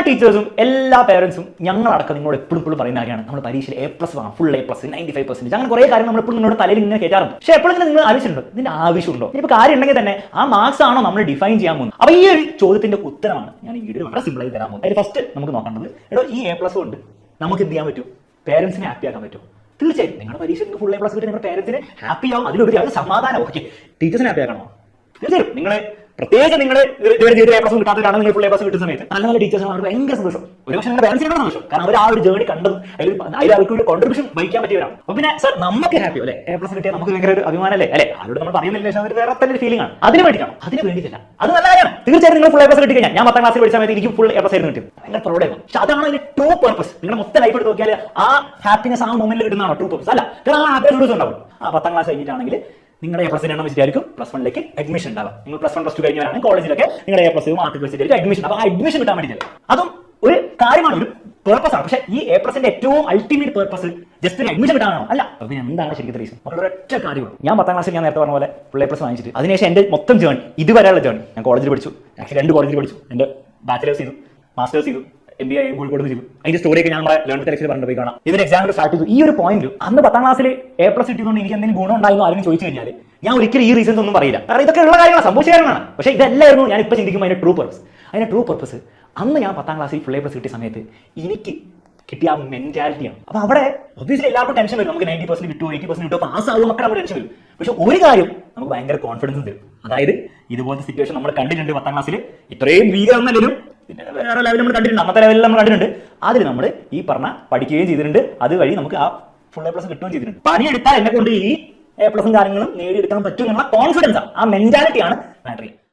ടീച്ചേഴ്സും എല്ലാ പേരൻസും ഞങ്ങളടക്കം നിങ്ങളോട് എപ്പോഴും പറയുന്ന കാര്യമാണ് നമ്മൾ പരീക്ഷയിൽ A+ വാങ്ങാം, ഫുൾ A+, 95%. അങ്ങനെ കുറേ കാര്യം നമ്മൾ എപ്പോഴും നിങ്ങളുടെ തലയിൽ ഇങ്ങനെ കയറ്റാറുണ്ട്. പക്ഷേ എപ്പോഴെങ്കിലും നിങ്ങൾ ആവശ്യമുണ്ടോ? ഇതിന്റെ ആവശ്യമുണ്ടോ? ഇനിയിപ്പോൾ കാര്യം ഉണ്ടെങ്കിൽ തന്നെ ആ മാർക്സ് ആണോ നമ്മൾ ഡിഫൈൻ ചെയ്യാൻ പോകുന്നത്? അപ്പോൾ ഈ ഒരു ചോദ്യത്തിന്റെ ഉത്തരമാണ് ഞാൻ ഈ വീഡിയോ വളരെ സിമ്പിളായി തരാൻ പോകുന്നത്. അതിൽ ഫസ്റ്റ് നമുക്ക് നോക്കേണ്ടത്, ഈ A+ കൊണ്ട് നമുക്ക് എന്ത് ചെയ്യാൻ പറ്റും? പേരൻസിനെ ഹാപ്പി ആക്കാൻ പറ്റും. തീർച്ചയായും നിങ്ങളുടെ പരീക്ഷയ്ക്ക് ഫുൾ A+ കിട്ടി നിങ്ങളുടെ പേരൻസിനെ ഹാപ്പി ആവും, അതിലുപരി അത് സമാധാനം. ഓക്കെ, ടീച്ചേഴ്സിനെ ഹാപ്പി ആക്കണോ? തീർച്ചയായും നിങ്ങളെ പ്രത്യേകിച്ച് നിങ്ങൾ A+ കിട്ടാത്തവരാണ് നിങ്ങൾ ഫുൾ A+ കിട്ടുന്ന സമയത്ത് നല്ല ടീച്ചേഴ്സ് അവർക്ക് ഭയങ്കര സന്തോഷം. ഒരു പക്ഷേ നിങ്ങളുടെ പേരൻസിനാണ് സന്തോഷം, കാരണം അവർ ആ ഒരു ജേർണി കണ്ടതും അതിൽ അവർക്ക് ഒരു കോൺട്രിബ്യൂഷൻ വഹിക്കാൻ പറ്റിയവരാണ്. അപ്പൊ പിന്നെ സർ നമുക്ക് ഹാപ്പി അല്ലേ? A+ കിട്ടിയാൽ നമുക്ക് ഭയങ്കര ഒരു അഭിമാനം അല്ലേ? അല്ലെ, ആരോട് നമ്മൾ പറയുന്നില്ല, അവർ വേറെ തന്നെ ഒരു ഫീലിംഗ് ആണ്. അതിന് വേണ്ടിയിട്ടാണ്, അതിന് വേണ്ടിയിട്ടില്ല. അത് നല്ല കാര്യമാണ്. തീർച്ചയായും നിങ്ങൾ ഫുൾ A+ കിട്ടി കഴിഞ്ഞാൽ, ഞാൻ 10ാം ക്ലാസ്സിൽ പഠിച്ച സമയത്ത് എനിക്ക് ഫുൾ A+ ആയിരുന്നു കിട്ടിയത്. ഭയങ്കര പ്രൗഡായിരുന്നു. പക്ഷെ അതാണ് അതിന്റെ ട്രൂ പർപ്പസ്. നിങ്ങളുടെ മൊത്തം ലൈഫ് എടുത്ത് നോക്കിയാൽ ആ ഹാപ്പിനെസ് ആ മൊമെന്റിൽ കിട്ടുന്നതാണ് ട്രൂ പർപ്പസ്. അല്ല, കാരണം ആ ഹാപ്പിനെസ് ഉണ്ടാവും. ആ 10ാം ക്ലാസ് കഴിഞ്ഞിട്ടാണെങ്കിൽ നിങ്ങളുടെ A+ എണ്ണം വെച്ചിട്ടായിരിക്കും +1ലേക്ക് അഡ്മിഷൻ ഉണ്ടാവുക. നിങ്ങൾ +1 +2 കഴിഞ്ഞവരാണ് കോളേജിലൊക്കെ നിങ്ങളുടെ A+ മാർക്ക് വെച്ചിട്ടായിരിക്കും അഡ്മിഷൻ. അപ്പോൾ ആ അഡ്മിഷൻ കിട്ടാൻ വേണ്ടിയില്ല, അതും ഒരു കാര്യമാണ്, ഒരു പേർപ്പസ് ആണ്. പക്ഷേ ഈ A+ന്റെ ഏറ്റവും അൾട്ടിമേറ്റ് പേർപ്പസ് ജസ്റ്റ് ഒരു അഡ്മിഷൻ കിട്ടാനാണോ? അല്ല. അപ്പോൾ എന്താണ് ശരിക്കും റീസൺ? വളരെ ഒറ്റ കാര്യമാണ്. ഞാൻ 10ാം ക്ലാസ്സിൽ ഞാൻ നേരത്തെ പറഞ്ഞ പോലെ ഫുൾ A+ വാങ്ങിച്ചിട്ട് അതിനുശേഷം എൻ്റെ മൊത്തം ജേർണി ഇതുവരെയുള്ള ജേർണി, ഞാൻ കോളേജിൽ പഠിച്ചു, ആക്ച്വലി 2 കോളേജിൽ പഠിച്ചു. എൻ്റെ ബാച്ചിലേഴ്സ് ചെയ്തു, മാസ്റ്റേഴ്സ് ചെയ്തു, MBA കോഴിക്കോട് ചെയ്തു. അതിന്റെ സ്റ്റോറിയൊക്കെ ഞാൻ നമ്മുടെ ലേൺ ടെക്സ്റ്റിൽ പറഞ്ഞു പോയി കാണാം. ഇതിന്റെ എക്സാമിൽ സ്റ്റാർട്ട് ചെയ്തു. ഈ ഒരു പോയിന്റ് അന്ന് 10ാം ക്ലാസ്സിൽ A+ കിട്ടിയതുകൊണ്ട് എനിക്ക് എന്തെങ്കിലും ഗുണം ഉണ്ടായിരുന്നു ആരും ചോദിച്ചു കഴിഞ്ഞാൽ ഞാൻ ഒരിക്കലും ഈ റീസൺസ് ഒന്നും പറയില്ല, കാരണം ഇതൊക്കെ ഉള്ള കാര്യങ്ങളാണ്, സംഭവിച്ച കാര്യങ്ങളാണ്. പക്ഷേ ഇതെല്ലായിരുന്നു ഞാൻ ഇപ്പോൾ ചിന്തിക്കുമ്പോൾ അതിന്റെ ട്രൂ പർപ്പസ്. അതിന്റെ ട്രൂ പർപ്പസ് അന്ന് ഞാൻ 10ാം ക്ലാസ്സിൽ ഫുൾ A+ കിട്ടിയ സമയത്ത് എനിക്ക് കിട്ടിയ ആ മെന്റാലിറ്റിയാണ്. അപ്പൊ അവിടെ ഒബ്വിയസ്ലി എല്ലാവർക്കും ടെൻഷൻ വരും, നമുക്ക് 90% കിട്ടുമോ, 80% കിട്ടുമോ, പാസ് ആകുമോ, മക്കളെ നമ്മുടെ ടെൻഷൻ വരും. പക്ഷെ ഒരു കാര്യം നമുക്ക് ഭയങ്കര കോൺഫിഡൻസ് തരും, അതായത് ഇതുപോലത്തെ സിറ്റുവേഷൻ നമ്മൾ കണ്ടിട്ടുണ്ട് 10ാം ക്ലാസ്സിൽ. ഇത്രയും ഭീകരമൊന്നല്ലെങ്കിലും പിന്നെ വേറെ ലെവലിൽ നമ്മൾ കണ്ടിട്ടുണ്ട്, അന്നത്തെ ലെവലിൽ നമ്മൾ കണ്ടിട്ടുണ്ട്. അതിൽ നമ്മൾ ഈ പറഞ്ഞ പഠിക്കുകയും ചെയ്തിട്ടുണ്ട്, അതുവഴി നമുക്ക് ആ ഫുൾ A+ കിട്ടുകയും ചെയ്തിട്ടുണ്ട്. പണിയെടുത്താൽ എന്നെ കൊണ്ട് ഈ A+ കാര്യങ്ങളും നേടിയെടുക്കാൻ പറ്റും എന്നുള്ള കോൺഫിഡൻസ് ആണ്, ആ മെന്റാലിറ്റിയാണ് മാറ്റർ ചെയ്യുന്നത്.